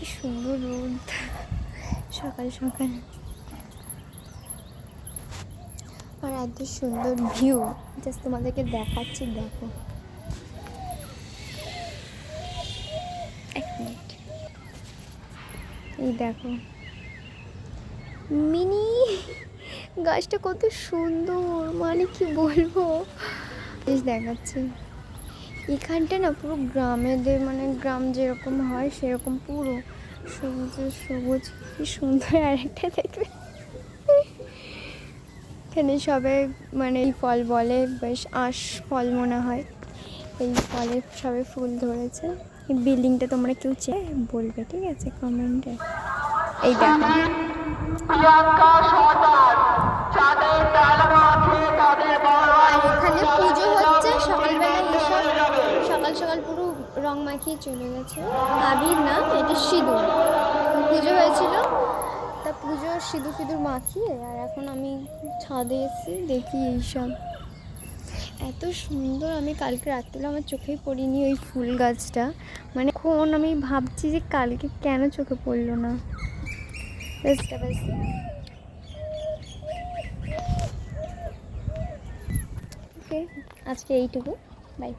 কি সুন্দর রোদ সকাল সকাল, আর এত সুন্দর ভিউ। জাস্ট তোমাদেরকে দেখাচ্ছি, দেখো। এক মিনিট, এই দেখো মিনি গাছটা কত সুন্দর, মানে কি বলবো, দেখাচ্ছি। এখানটা না পুরো গ্রামেদের, মানে গ্রাম যেরকম হয় সেরকম পুরো সবুজ সবুজ, কি সুন্দর। আর একটা দেখবে এখানে সবে মানে এই ফল বলে, বেশ আঁশ ফল মনে হয়, এই ফলে সবে ফুল ধরেছে। এই বিল্ডিংটা তোমরা কেউ চেয়ে বলবে, ঠিক আছে, কমেন্টে। এই দেখো আর এখানে পুজো হচ্ছে সকালবেলা, এসব সকাল সকাল পুরো রং মাখিয়ে চলে গেছে। আবির না, এটা সিঁদুর। পুজো হয়েছিল, তা পুজো সিঁদুর ফিঁদুর মাখিয়ে, আর এখন আমি ছাদে এসেছি, দেখি এইসব এত সুন্দর। আমি কালকে রাত্রে আমার চোখেই পড়িনি ওই ফুল গাছটা, মানে এখন আমি ভাবছি যে কালকে কেন চোখে পড়লো না। ওকে, আজকে এইটুকু, বাই।